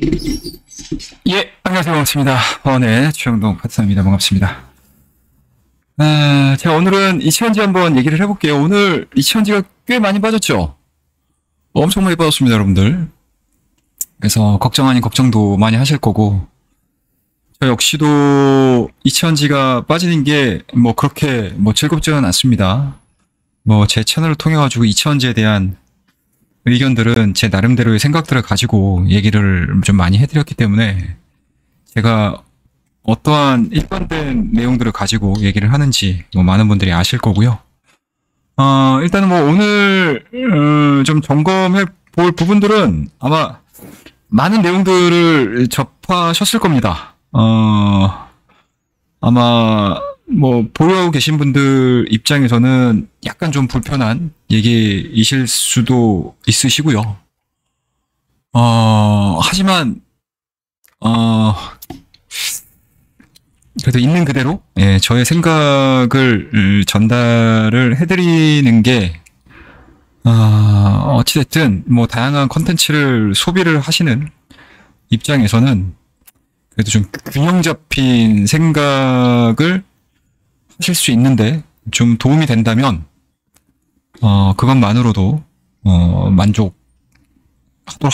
예, 안녕하세요. 반갑습니다. 네, 최영동 파트너입니다. 반갑습니다. 제가 오늘은 이치현지 한번 얘기를 해볼게요. 오늘 이치현지가 꽤 많이 빠졌죠? 엄청 많이 빠졌습니다, 여러분들. 그래서 걱정 아닌 걱정도 많이 하실 거고, 저 역시도 이치현지가 빠지는 게 뭐 그렇게 뭐 즐겁지는 않습니다. 뭐 제 채널을 통해가지고 이치현지에 대한 의견들은 제 나름대로의 생각들을 가지고 얘기를 좀 많이 해드렸기 때문에 제가 어떠한 일관된 내용들을 가지고 얘기를 하는지 뭐 많은 분들이 아실 거고요. 일단은 뭐 오늘 좀 점검해 볼 부분들은 아마 많은 내용들을 접하셨을 겁니다. 아마 뭐 보유하고 계신 분들 입장에서는 약간 좀 불편한 얘기이실 수도 있으시고요. 하지만 그래도 있는 그대로 저의 생각을 전달을 해드리는 게 어찌됐든 뭐 다양한 컨텐츠를 소비를 하시는 입장에서는 그래도 좀 균형 잡힌 생각을 하실 수 있는데 좀 도움이 된다면 그것만으로도 만족하도록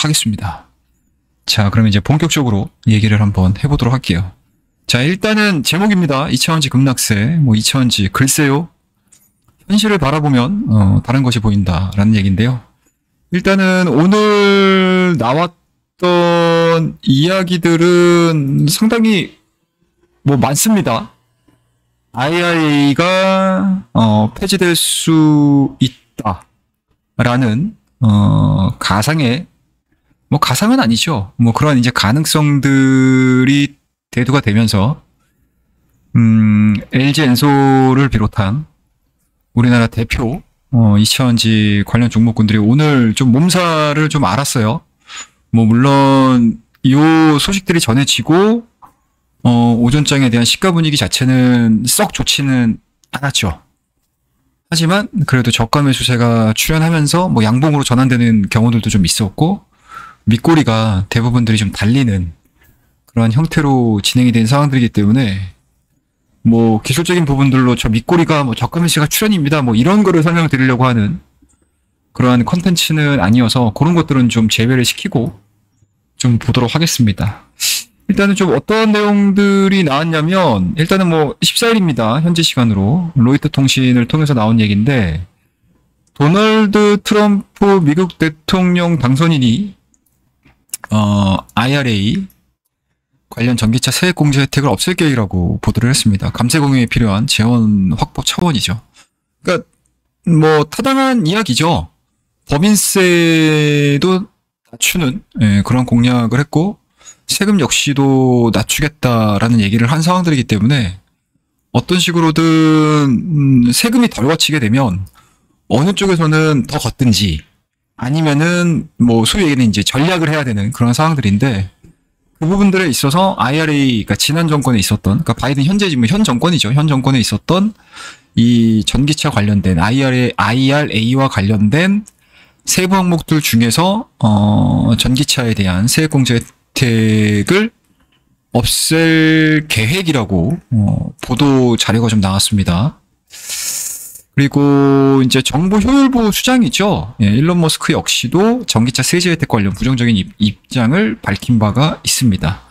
하겠습니다. 자, 그럼 이제 본격적으로 얘기를 한번 해보도록 할게요. 자, 일단은 제목입니다. 이차원지 급락세. 뭐 이차원지 글쎄요. 현실을 바라보면 다른 것이 보인다라는 얘기인데요. 일단은 오늘 나왔던 이야기들은 상당히 뭐 많습니다. IRA가 폐지될 수 있다라는 가상의 뭐 가상은 아니죠. 뭐 그런 이제 가능성들이 대두가 되면서 LG 엔솔을 비롯한 우리나라 대표 이차원지 관련 종목군들이 오늘 좀 몸살을 좀 앓았어요. 뭐 물론 이 소식들이 전해지고 오전장에 대한 시가 분위기 자체는 썩 좋지는 않았죠. 하지만 그래도 저가 매수세가 출현하면서 뭐 양봉으로 전환되는 경우들도 좀 있었고 밑꼬리가 대부분들이 좀 달리는 그런 형태로 진행이 된 상황들이기 때문에 뭐 기술적인 부분들로 저 밑꼬리가 뭐 저가 매수세가 출현입니다. 뭐 이런 거를 설명드리려고 하는 그러한 컨텐츠는 아니어서 그런 것들은 좀 제외를 시키고 좀 보도록 하겠습니다. 일단은 좀 어떤 내용들이 나왔냐면 일단은 뭐 14일입니다. 현지 시간으로 로이터 통신을 통해서 나온 얘기인데 도널드 트럼프 미국 대통령 당선인이 IRA 관련 전기차 세액 공제 혜택을 없앨 계획이라고 보도를 했습니다. 감세 공유에 필요한 재원 확보 차원이죠. 그러니까 뭐 타당한 이야기죠. 법인세도 낮추는 그런 공약을 했고 세금 역시도 낮추겠다라는 얘기를 한 상황들이기 때문에 어떤 식으로든 세금이 덜 거치게 되면 어느 쪽에서는 더 걷든지 아니면은 뭐 소위 얘기는 이제 전략을 해야 되는 그런 상황들인데 그 부분들에 있어서 IRA, 그러니까 지난 정권에 있었던, 그러니까 바이든 현재 지금 현 정권이죠. 현 정권에 있었던 이 전기차 관련된 IRA와 관련된 세부 항목들 중에서 전기차에 대한 세액 공제 혜택을 없앨 계획이라고 보도 자료가 좀 나왔습니다. 그리고 이제 정부 효율부 수장이죠. 일론 머스크 역시도 전기차 세제 혜택 관련 부정적인 입장을 밝힌 바가 있습니다.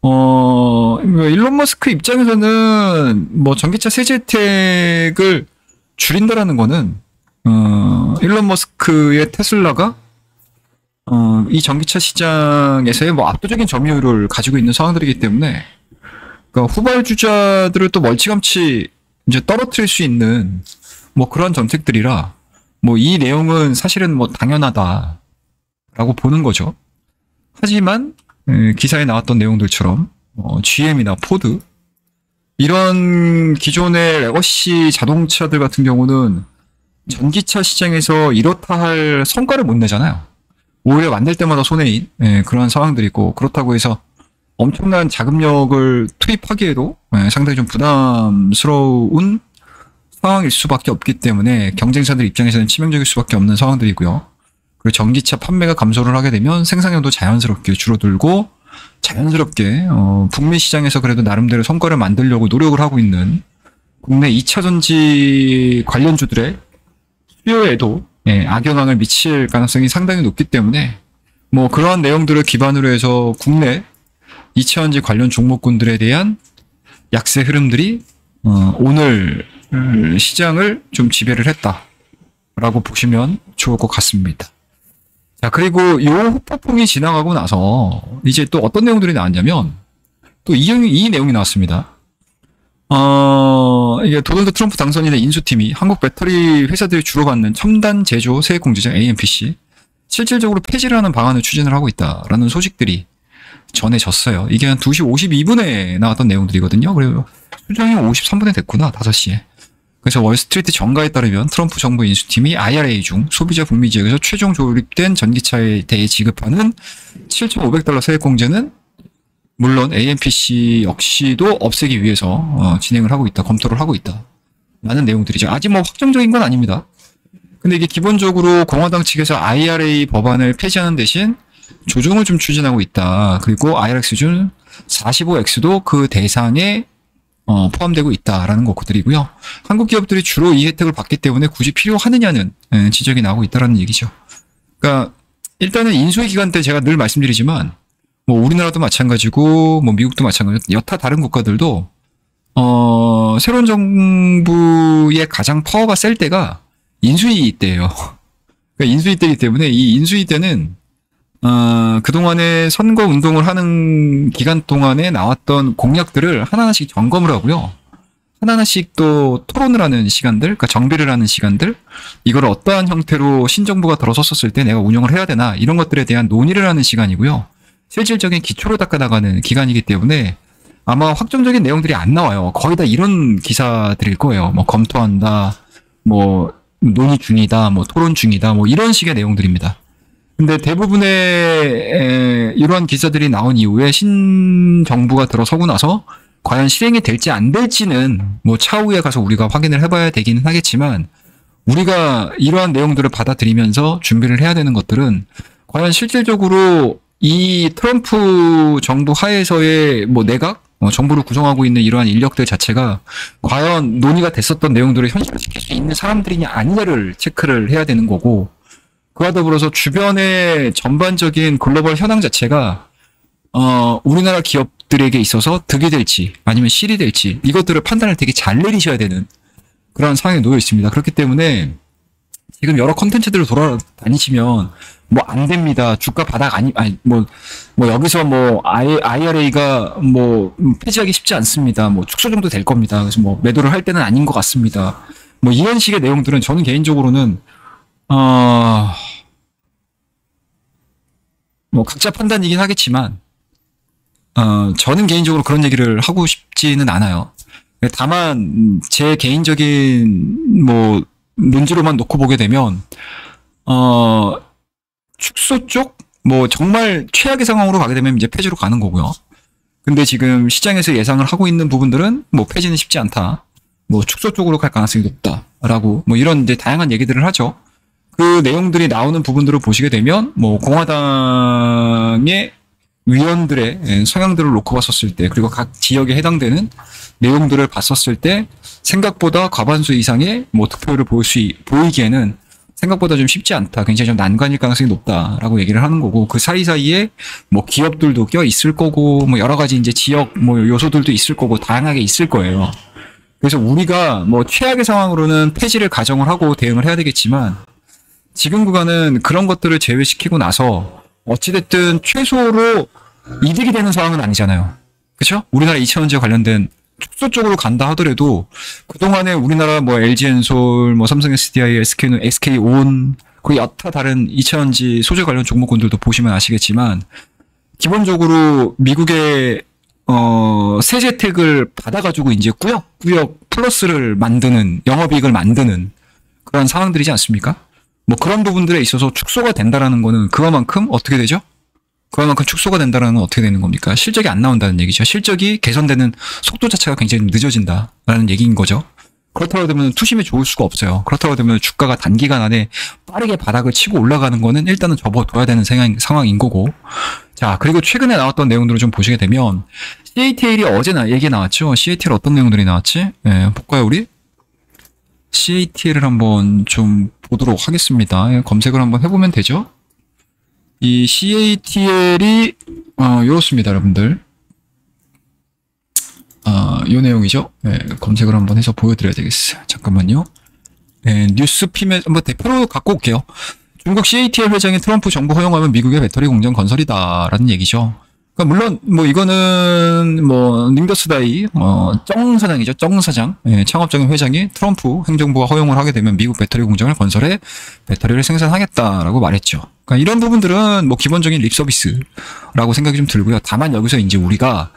일론 머스크 입장에서는 뭐 전기차 세제 혜택을 줄인다라는 거는 일론 머스크의 테슬라가 이 전기차 시장에서의 뭐 압도적인 점유율을 가지고 있는 상황들이기 때문에 그러니까 후발주자들을 또 멀찌감치 이제 떨어뜨릴 수 있는 뭐 그런 정책들이라 뭐 이 내용은 사실은 뭐 당연하다라고 보는 거죠. 하지만 기사에 나왔던 내용들처럼 GM이나 포드 이런 기존의 레거시 자동차들 같은 경우는 전기차 시장에서 이렇다 할 성과를 못 내잖아요. 오히려 만들 때마다 손해인 그런 상황들이고 그렇다고 해서 엄청난 자금력을 투입하기에도 상당히 좀 부담스러운 상황일 수밖에 없기 때문에 경쟁사들 입장에서는 치명적일 수밖에 없는 상황들이고요. 그리고 전기차 판매가 감소를 하게 되면 생산량도 자연스럽게 줄어들고 자연스럽게 북미 시장에서 그래도 나름대로 성과를 만들려고 노력을 하고 있는 국내 2차 전지 관련주들의 수요에도 악영향을 미칠 가능성이 상당히 높기 때문에 뭐 그러한 내용들을 기반으로 해서 국내 2차 전지 관련 종목군들에 대한 약세 흐름들이 오늘 시장을 좀 지배를 했다라고 보시면 좋을 것 같습니다. 자, 그리고 요 후폭풍이 지나가고 나서 이제 또 어떤 내용들이 나왔냐면 또 이 내용이 나왔습니다. 이게 도널드 트럼프 당선인의 인수팀이 한국 배터리 회사들이 주로 받는 첨단 제조 세액 공제장 AMPC 실질적으로 폐지를 하는 방안을 추진을 하고 있다라는 소식들이 전해졌어요. 이게 한 2시 52분에 나왔던 내용들이거든요. 그리고 수정이 53분에 됐구나, 5시에. 그래서 월스트리트 정가에 따르면 트럼프 정부 인수팀이 IRA 중 소비자 북미 지역에서 최종 조립된 전기차에 대해 지급하는 $7,500 세액 공제는 물론 AMPC 역시도 없애기 위해서 진행을 하고 있다, 검토를 하고 있다 라는 내용들이죠. 아직 뭐 확정적인 건 아닙니다. 근데 이게 기본적으로 공화당 측에서 IRA 법안을 폐지하는 대신 조정을 좀 추진하고 있다. 그리고 IRX 중 45X도 그 대상에 포함되고 있다라는 것들이고요. 한국 기업들이 주로 이 혜택을 받기 때문에 굳이 필요하느냐는 지적이 나오고 있다라는 얘기죠. 그러니까 일단은 인수위 기간 때 제가 늘 말씀드리지만 뭐 우리나라도 마찬가지고 뭐 미국도 마찬가지고 여타 다른 국가들도 새로운 정부의 가장 파워가 셀 때가 인수위 때예요. 그러니까 인수위 때이기 때문에 이 인수위 때는 그동안에 선거 운동을 하는 기간 동안에 나왔던 공약들을 하나하나씩 점검을 하고요. 하나하나씩 또 토론을 하는 시간들, 그러니까 정비를 하는 시간들, 이걸 어떠한 형태로 신정부가 들어섰을 때 내가 운영을 해야 되나, 이런 것들에 대한 논의를 하는 시간이고요. 실질적인 기초를 닦아나가는 기간이기 때문에 아마 확정적인 내용들이 안 나와요. 거의 다 이런 기사들일 거예요. 뭐 검토한다, 뭐 논의 중이다, 뭐 토론 중이다, 뭐 이런 식의 내용들입니다. 근데 대부분의 이러한 기사들이 나온 이후에 신정부가 들어서고 나서 과연 실행이 될지 안 될지는 뭐 차후에 가서 우리가 확인을 해봐야 되기는 하겠지만 우리가 이러한 내용들을 받아들이면서 준비를 해야 되는 것들은 과연 실질적으로 이 트럼프 정부 하에서의 뭐 내각, 정부를 구성하고 있는 이러한 인력들 자체가 과연 논의가 됐었던 내용들을 현실화시킬 수 있는 사람들이냐 아니냐를 체크를 해야 되는 거고, 그와 더불어서 주변의 전반적인 글로벌 현황 자체가 우리나라 기업들에게 있어서 득이 될지 아니면 실이 될지 이것들을 판단을 되게 잘 내리셔야 되는 그런 상황에 놓여 있습니다. 그렇기 때문에 지금 여러 컨텐츠들을 돌아다니시면 뭐 안 됩니다. 주가 바닥 뭐 여기서 뭐 IRA가 뭐 폐지하기 쉽지 않습니다. 뭐 축소 정도 될 겁니다. 그래서 뭐 매도를 할 때는 아닌 것 같습니다. 뭐 이런 식의 내용들은 저는 개인적으로는 뭐 각자 판단이긴 하겠지만 저는 개인적으로 그런 얘기를 하고 싶지는 않아요. 다만 제 개인적인 뭐 논지로만 놓고 보게 되면 축소 쪽 뭐 정말 최악의 상황으로 가게 되면 이제 폐지로 가는 거고요. 근데 지금 시장에서 예상을 하고 있는 부분들은 뭐 폐지는 쉽지 않다. 뭐 축소 쪽으로 갈 가능성이 높다라고 뭐 이런 이제 다양한 얘기들을 하죠. 그 내용들이 나오는 부분들을 보시게 되면 뭐 공화당의 위원들의 성향들을 놓고 봤었을 때 그리고 각 지역에 해당되는 내용들을 봤었을 때 생각보다 과반수 이상의 뭐 득표율을 보이기에는 생각보다 좀 쉽지 않다. 굉장히 좀 난관일 가능성이 높다라고 얘기를 하는 거고, 그 사이사이에 뭐 기업들도 껴 있을 거고, 뭐 여러 가지 이제 지역 뭐 요소들도 있을 거고, 다양하게 있을 거예요. 그래서 우리가 뭐 최악의 상황으로는 폐지를 가정을 하고 대응을 해야 되겠지만, 지금 구간은 그런 것들을 제외시키고 나서 어찌됐든 최소로 이득이 되는 상황은 아니잖아요. 그렇죠? 우리나라 2차전지에 관련된 축소 쪽으로 간다 하더라도 그동안에 우리나라 뭐 LG엔솔, 뭐 삼성 SDI, SK온, 그 여타 다른 2차전지 소재 관련 종목군들도 보시면 아시겠지만 기본적으로 미국의 세제 혜택을 받아가지고 이제 꾸역꾸역 플러스를 만드는, 영업이익을 만드는 그런 상황들이지 않습니까? 뭐 그런 부분들에 있어서 축소가 된다라는 거는 그거만큼 어떻게 되죠? 그만큼 축소가 된다는 건 어떻게 되는 겁니까? 실적이 안 나온다는 얘기죠. 실적이 개선되는 속도 자체가 굉장히 늦어진다라는 얘기인 거죠. 그렇다고 되면 투심이 좋을 수가 없어요. 그렇다고 되면 주가가 단기간 안에 빠르게 바닥을 치고 올라가는 거는 일단은 접어둬야 되는 상황인 거고. 자, 그리고 최근에 나왔던 내용들을 좀 보시게 되면 CATL이 어제 얘기 나왔죠. CATL 어떤 내용들이 나왔지? 네, 볼까요, 우리? CATL을 한번 좀 보도록 하겠습니다. 검색을 한번 해보면 되죠. 이 CATL이 이렇습니다, 여러분들. 요 내용이죠. 네, 검색을 한번 해서 보여드려야 되겠어요. 잠깐만요. 네, 뉴스핌에 한번 대표로 갖고 올게요. 중국 CATL 회장이 트럼프 정부 허용하면 미국의 배터리 공장 건설이다라는 얘기죠. 그러니까 물론 뭐 이거는 뭐 닝더스다이 정 사장이죠. 정 사장, 예, 창업적인 회장이 트럼프 행정부가 허용을 하게 되면 미국 배터리 공장을 건설해 배터리를 생산하겠다라고 말했죠. 그러니까 이런 부분들은 뭐 기본적인 립 서비스라고 생각이 좀 들고요. 다만 여기서 이제 우리가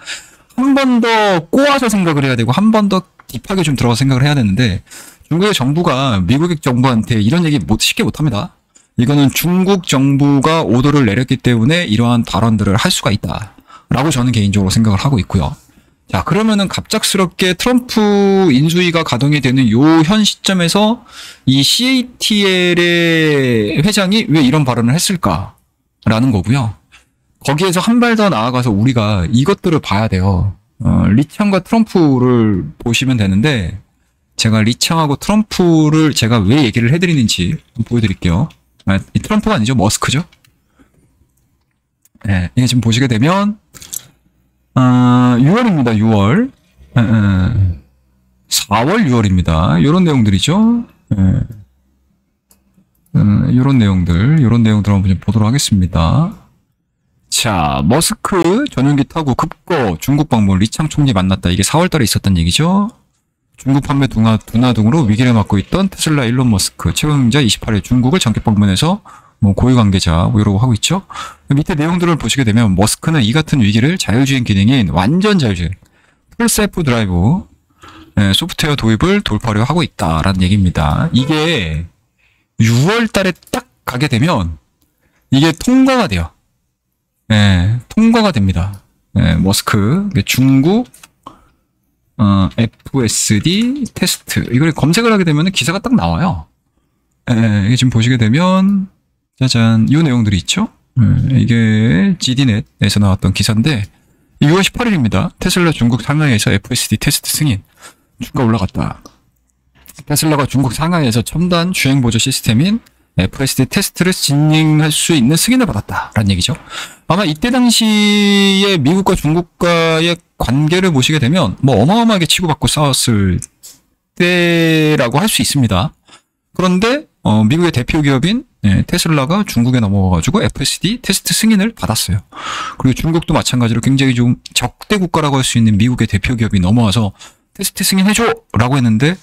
한 번 더 꼬아서 생각을 해야 되고 한 번 더 딥하게 좀 들어가서 생각을 해야 되는데 중국의 정부가 미국의 정부한테 이런 얘기 쉽게 못합니다. 이거는 중국 정부가 오더를 내렸기 때문에 이러한 발언들을 할 수가 있다라고 저는 개인적으로 생각을 하고 있고요. 자, 그러면은 갑작스럽게 트럼프 인수위가 가동이 되는 요 현 시점에서 이 CATL의 회장이 왜 이런 발언을 했을까라는 거고요. 거기에서 한 발 더 나아가서 우리가 이것들을 봐야 돼요. 리창과 트럼프를 보시면 되는데 제가 리창하고 트럼프를 제가 왜 얘기를 해드리는지 보여드릴게요. 이 트럼프가 아니죠. 머스크죠. 네, 이게 지금 보시게 되면 6월입니다. 6월 4월 6월입니다. 이런 내용들이죠. 이런 내용들 한번 보도록 하겠습니다. 자, 머스크 전용기 타고 급거 중국 방문 리창 총리 만났다. 이게 4월달에 있었던 얘기죠. 중국 판매 둔화 등으로 위기를 맞고 있던 테슬라 일론 머스크 최강자 28일 중국을 정기 방문해서 뭐 고위 관계자 뭐 이러고 하고 있죠. 밑에 내용들을 보시게 되면 머스크는 이 같은 위기를 자율주행 기능인 완전 자율주행 풀 셀프 드라이브 소프트웨어 도입을 돌파하려 하고 있다라는 얘기입니다. 이게 6월달에 딱 가게 되면 이게 통과가 돼요. 통과가 됩니다. 머스크 중국 FSD 테스트 이걸 검색을 하게 되면 기사가 딱 나와요. 이게 지금 보시게 되면 짜잔 이 내용들이 있죠. 이게 GDNet에서 나왔던 기사인데 6월 18일입니다. 테슬라 중국 상하이에서 FSD 테스트 승인 주가 올라갔다. 테슬라가 중국 상하이에서 첨단 주행 보조 시스템인 FSD 테스트를 진행할 수 있는 승인을 받았다라는 얘기죠. 아마 이때 당시에 미국과 중국과의 관계를 보시게 되면 뭐 어마어마하게 치고받고 싸웠을 때라고 할 수 있습니다. 그런데 미국의 대표 기업인 테슬라가 중국에 넘어가가지고 FSD 테스트 승인을 받았어요. 그리고 중국도 마찬가지로 굉장히 좀 적대 국가라고 할 수 있는 미국의 대표 기업이 넘어와서 테스트 승인해줘라고 했는데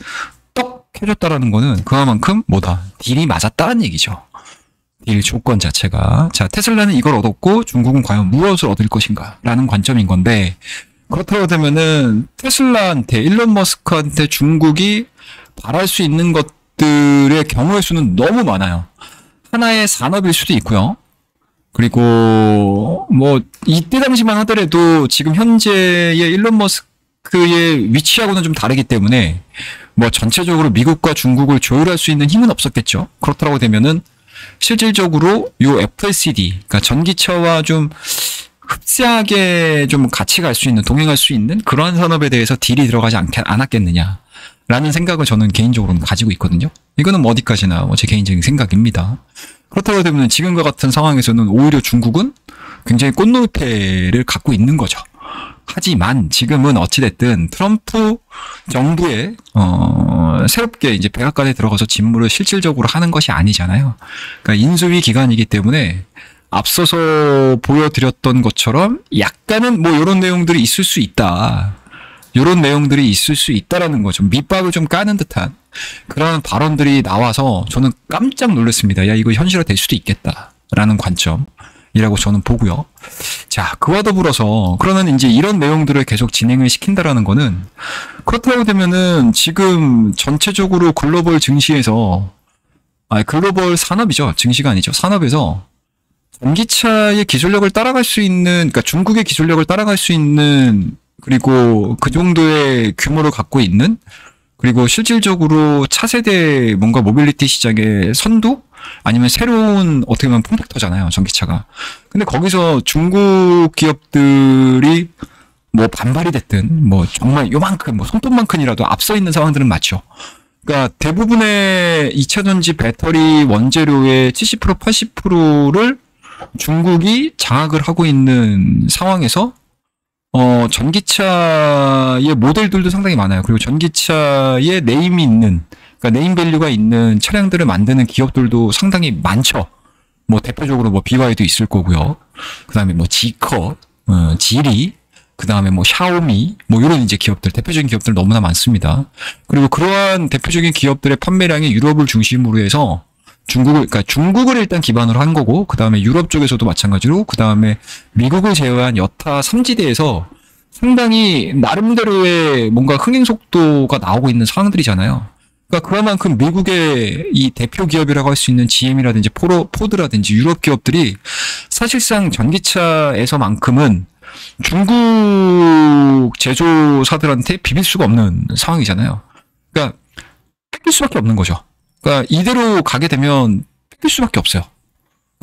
떡 해줬다라는 거는 그만큼 뭐다 딜이 맞았다는 얘기죠. 딜 조건 자체가. 자, 테슬라는 이걸 얻었고 중국은 과연 무엇을 얻을 것인가 라는 관점인 건데 그렇다고 되면은 테슬라한테 일론 머스크한테 중국이 바랄 수 있는 것들의 경우의 수는 너무 많아요. 하나의 산업일 수도 있고요. 그리고 뭐 이때 당시만 하더라도 지금 현재의 일론 머스크의 위치하고는 좀 다르기 때문에 뭐 전체적으로 미국과 중국을 조율할 수 있는 힘은 없었겠죠. 그렇다고 되면은 실질적으로 요 FSD, 그러니까 전기차와 좀 흡사하게 좀 같이 갈 수 있는, 동행할 수 있는 그러한 산업에 대해서 딜이 들어가지 않았겠느냐라는 생각을 저는 개인적으로는 가지고 있거든요. 이거는 뭐 어디까지나 뭐 제 개인적인 생각입니다. 그렇다고 되면 지금과 같은 상황에서는 오히려 중국은 굉장히 꽃놀이패를 갖고 있는 거죠. 하지만 지금은 어찌됐든 트럼프 정부에 새롭게 이제 백악관에 들어가서 직무를 실질적으로 하는 것이 아니잖아요. 그러니까 인수위 기간이기 때문에 앞서서 보여드렸던 것처럼 약간은 뭐 이런 내용들이 있을 수 있다. 이런 내용들이 있을 수 있다라는 거죠. 밑밥을 좀 까는 듯한 그런 발언들이 나와서 저는 깜짝 놀랐습니다. 야, 이거 현실화될 수도 있겠다라는 관점이라고 저는 보고요. 자, 그와 더불어서 그러면 이제 이런 내용들을 계속 진행을 시킨다라는 거는 그렇다고 되면은 지금 전체적으로 글로벌 증시에서 글로벌 산업이죠. 증시가 아니죠. 산업에서 전기차의 기술력을 따라갈 수 있는, 그러니까 중국의 기술력을 따라갈 수 있는, 그리고 그 정도의 규모를 갖고 있는 그리고 실질적으로 차세대 뭔가 모빌리티 시장의 선두? 아니면 새로운 어떻게 보면 폼팩터잖아요, 전기차가. 근데 거기서 중국 기업들이 뭐 반발이 됐든 뭐 정말 요만큼 뭐 손톱만큼이라도 앞서 있는 상황들은 맞죠. 그러니까 대부분의 2차 전지 배터리 원재료의 70% 80%를 중국이 장악을 하고 있는 상황에서 전기차의 모델들도 상당히 많아요. 그리고 전기차의 네임이 있는, 그러니까 네임 밸류가 있는 차량들을 만드는 기업들도 상당히 많죠. 뭐 대표적으로 뭐 BY도 있을 거고요. 그다음에 뭐 지커, 지리, 그다음에 뭐 샤오미, 뭐 이런 이제 기업들, 대표적인 기업들 너무나 많습니다. 그리고 그러한 대표적인 기업들의 판매량이 유럽을 중심으로 해서 그러니까 중국을 일단 기반으로 한 거고, 그 다음에 유럽 쪽에서도 마찬가지로, 그 다음에 미국을 제외한 여타 3지대에서 상당히 나름대로의 뭔가 흥행 속도가 나오고 있는 상황들이잖아요. 그러니까 그만큼 미국의 이 대표 기업이라고 할 수 있는 GM이라든지 포드라든지 유럽 기업들이 사실상 전기차에서만큼은 중국 제조사들한테 비빌 수가 없는 상황이잖아요. 그러니까 뺏길 수밖에 없는 거죠. 그러니까 이대로 가게 되면 뺏길 수밖에 없어요.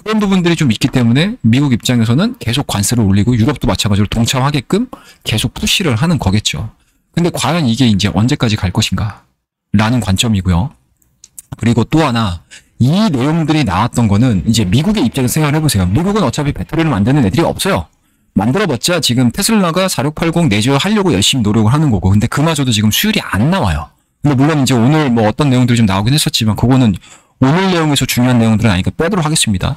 그런 부분들이 좀 있기 때문에 미국 입장에서는 계속 관세를 올리고 유럽도 마찬가지로 동참하게끔 계속 푸시를 하는 거겠죠. 근데 과연 이게 이제 언제까지 갈 것인가 라는 관점이고요. 그리고 또 하나, 이 내용들이 나왔던 거는 이제 미국의 입장에서 생각을 해보세요. 미국은 어차피 배터리를 만드는 애들이 없어요. 만들어봤자 지금 테슬라가 4680 내조 하려고 열심히 노력을 하는 거고, 근데 그마저도 지금 수율이 안 나와요. 근데 물론 이제 오늘 뭐 어떤 내용들이 좀 나오긴 했었지만 그거는 오늘 내용에서 중요한 내용들은 아니니까 빼도록 하겠습니다.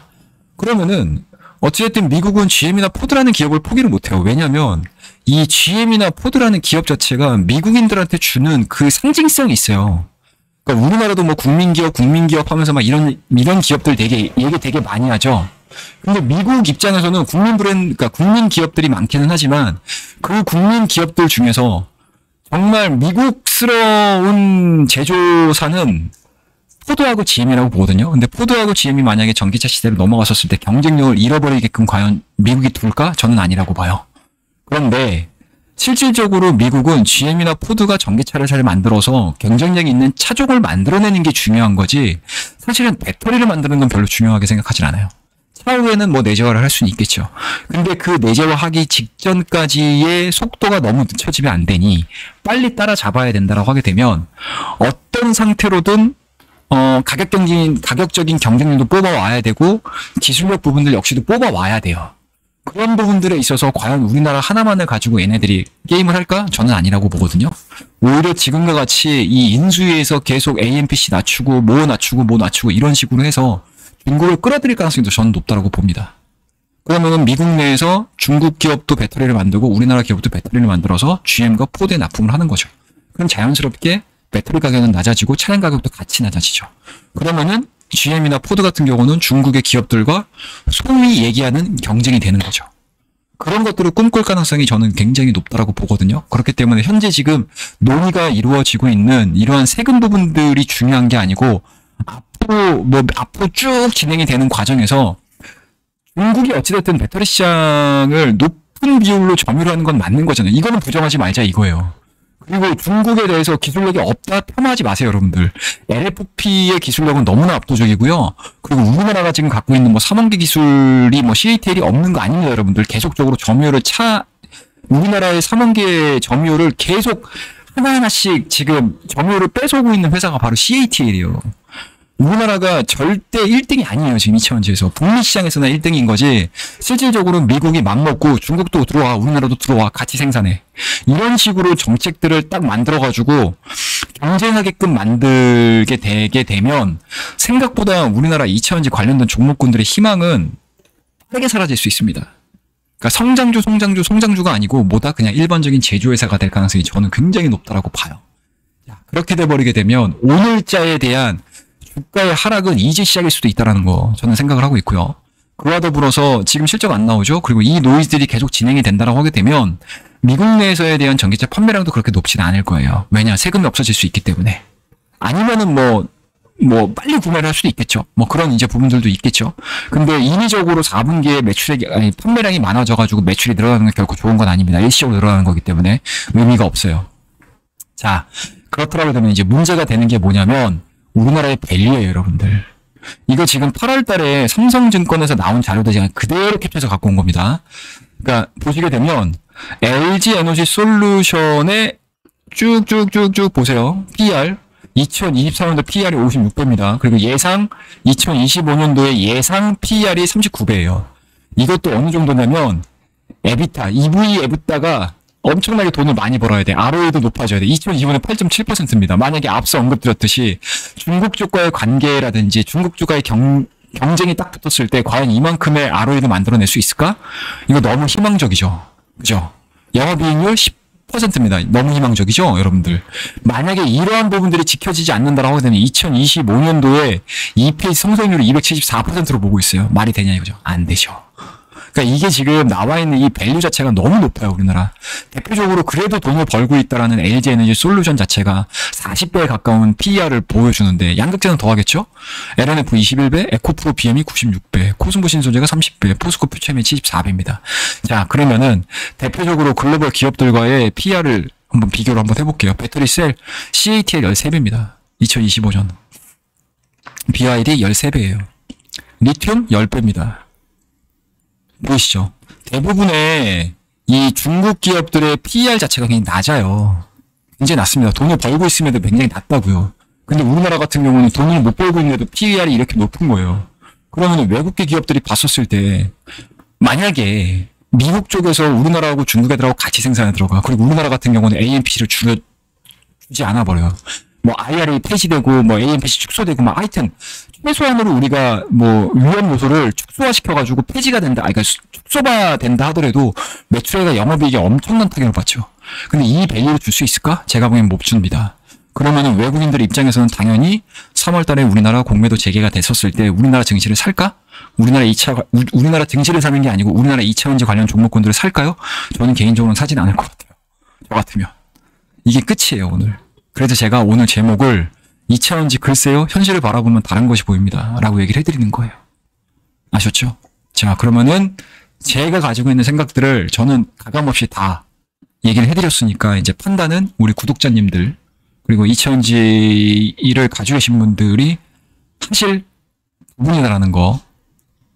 그러면은 어찌됐든 미국은 GM이나 포드라는 기업을 포기를 못해요. 왜냐하면 이 GM이나 포드라는 기업 자체가 미국인들한테 주는 그 상징성이 있어요. 그러니까 우리나라도 뭐 국민기업 하면서 막 이런 기업들 얘기 되게 많이 하죠. 근데 미국 입장에서는 그러니까 국민 기업들이 많기는 하지만 그 국민 기업들 중에서 정말 미국스러운 제조사는 포드하고 GM이라고 보거든요. 근데 포드하고 GM이 만약에 전기차 시대로 넘어갔었을 때 경쟁력을 잃어버리게끔 과연 미국이 둘까? 저는 아니라고 봐요. 그런데 실질적으로 미국은 GM이나 포드가 전기차를 잘 만들어서 경쟁력이 있는 차종을 만들어내는 게 중요한 거지, 사실은 배터리를 만드는 건 별로 중요하게 생각하진 않아요. 차후에는 뭐 내재화를 할 수는 있겠죠. 근데 그 내재화하기 직전까지의 속도가 너무 늦춰지면 안 되니 빨리 따라잡아야 된다라고 하게 되면 어떤 상태로든 가격적인 경쟁력도 뽑아와야 되고 기술력 부분들 역시도 뽑아와야 돼요. 그런 부분들에 있어서 과연 우리나라 하나만을 가지고 얘네들이 게임을 할까? 저는 아니라고 보거든요. 오히려 지금과 같이 이 인수위에서 계속 AMPC 낮추고 뭐 낮추고 이런 식으로 해서 중국을 끌어들일 가능성이 더 저는 높다고 봅니다. 그러면 미국 내에서 중국 기업도 배터리를 만들고 우리나라 기업도 배터리를 만들어서 GM과 포드에 납품을 하는 거죠. 그럼 자연스럽게 배터리 가격은 낮아지고 차량 가격도 같이 낮아지죠. 그러면은 GM이나 포드 같은 경우는 중국의 기업들과 소위 얘기하는 경쟁이 되는 거죠. 그런 것들을 꿈꿀 가능성이 저는 굉장히 높다고 보거든요. 그렇기 때문에 현재 지금 논의가 이루어지고 있는 이러한 세금 부분들이 중요한 게 아니고 앞으로 쭉 진행이 되는 과정에서 중국이 어찌됐든 배터리 시장을 높은 비율로 점유를 하는 건 맞는 거잖아요. 이거는 부정하지 말자 이거예요. 그리고 중국에 대해서 기술력이 없다 폄하하지 마세요, 여러분들. LFP의 기술력은 너무나 압도적이고요. 그리고 우리나라가 지금 갖고 있는 뭐 3원기 기술이 뭐 CATL이 없는 거 아닙니다, 여러분들. 계속적으로 점유율을 우리나라의 3원기의 점유율을 계속 하나하나씩 지금 점유율을 뺏어오고 있는 회사가 바로 CATL이에요. 우리나라가 절대 1등이 아니에요. 지금 2차원지에서. 북미 시장에서나 1등인 거지. 실질적으로 미국이 맘먹고 중국도 들어와, 우리나라도 들어와, 같이 생산해. 이런 식으로 정책들을 딱 만들어가지고 경쟁하게끔 만들게 되게 되면 생각보다 우리나라 2차원지 관련된 종목군들의 희망은 빠르게 사라질 수 있습니다. 그러니까 성장주가 아니고 뭐다 그냥 일반적인 제조회사가 될 가능성이 저는 굉장히 높다라고 봐요. 그렇게 돼버리게 되면 오늘자에 대한 주가의 하락은 이제 시작일 수도 있다라는 거 저는 생각을 하고 있고요. 그와 더불어서 지금 실적 안 나오죠. 그리고 이 노이즈들이 계속 진행이 된다라고 하게 되면 미국 내에서에 대한 전기차 판매량도 그렇게 높지는 않을 거예요. 왜냐, 세금이 없어질 수 있기 때문에. 아니면은 뭐 빨리 구매를 할 수도 있겠죠. 뭐 그런 이제 부분들도 있겠죠. 근데 인위적으로 4분기에 판매량이 많아져가지고 매출이 늘어나는 게 결코 좋은 건 아닙니다. 일시적으로 늘어나는 거기 때문에 의미가 없어요. 자, 그렇더라고 되면 이제 문제가 되는 게 뭐냐면 우리나라의 밸류예요, 여러분들. 이거 지금 8월 달에 삼성증권에서 나온 자료들 제가 그대로 캡처해서 갖고 온 겁니다. 그러니까 보시게 되면 LG 에너지 솔루션의 쭉쭉쭉쭉 보세요. PR 2023년도 PR이 56배입니다. 그리고 예상 2025년도에 예상 PR이 39배예요. 이것도 어느 정도냐면 에비타, EV 에비타가 엄청나게 돈을 많이 벌어야 돼. ROE도 높아져야 돼. 2025년 8.7%입니다. 만약에 앞서 언급드렸듯이 중국 쪽과의 관계라든지 중국 쪽과의 경쟁이 딱 붙었을 때 과연 이만큼의 ROE를 만들어낼 수 있을까? 이거 너무 희망적이죠. 그죠? 영업이익률 10%입니다. 너무 희망적이죠, 여러분들. 만약에 이러한 부분들이 지켜지지 않는다라고 하게 되면 2025년도에 EPS 성장률이 274%로 보고 있어요. 말이 되냐 이거죠? 안 되죠. 그러니까 이게 지금 나와 있는 이 밸류 자체가 너무 높아요, 우리나라. 대표적으로 그래도 돈을 벌고 있다라는 LG 에너지 솔루션 자체가 40배에 가까운 PER을 보여주는데 양극재는 더 하겠죠? LNF 21배, 에코프로 BM이 96배, 코스모 신소재가 30배, 포스코 퓨처엠이 74배입니다. 자, 그러면은 대표적으로 글로벌 기업들과의 PER을 한번 비교를 한번 해볼게요. 배터리셀 CATL 13배입니다. 2025년. BYD 13배예요. 리튬 10배입니다. 보이시죠? 대부분의 이 중국 기업들의 PER 자체가 굉장히 낮아요. 굉장히 낮습니다. 돈을 벌고 있음에도 굉장히 낮다고요. 근데 우리나라 같은 경우는 돈을 못 벌고 있는데도 PER이 이렇게 높은 거예요. 그러면 외국계 기업들이 봤었을 때 만약에 미국 쪽에서 우리나라하고 중국 애들하고 같이 생산에 들어가. 그리고 우리나라 같은 경우는 AMPC를 주지 않아 버려요. 뭐 IRA 폐지되고 뭐 AMPC 축소되고 막 하여튼 최소한으로 우리가 뭐 위험 요소를 축소화시켜가지고 폐지가 된다, 그러니까 축소가 된다 하더라도 매출액과 영업이익이 엄청난 타격을 받죠. 근데 이 밸류를 줄 수 있을까? 제가 보기엔 못 줍니다. 그러면은 외국인들 입장에서는 당연히 3월 달에 우리나라 공매도 재개가 됐었을 때 우리나라 증시를 살까? 우리나라 증시를 사는 게 아니고 우리나라 2차전지 관련 종목군들을 살까요? 저는 개인적으로는 사진 않을 것 같아요. 저 같으면. 이게 끝이에요, 오늘. 그래서 제가 오늘 제목을 2차전지 글쎄요, 현실을 바라보면 다른 것이 보입니다. 라고 얘기를 해드리는 거예요. 아셨죠? 자, 그러면은 제가 가지고 있는 생각들을 저는 가감없이 다 얘기를 해드렸으니까 이제 판단은 우리 구독자님들 그리고 2차전지를 가지고 계신 분들이 하실 부분이다라는 거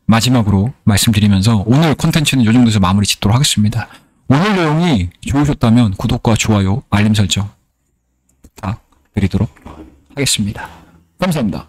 마지막으로 말씀드리면서 오늘 콘텐츠는 이 정도에서 마무리 짓도록 하겠습니다. 오늘 내용이 좋으셨다면 구독과 좋아요, 알림 설정 부탁드리도록 하겠습니다. 감사합니다.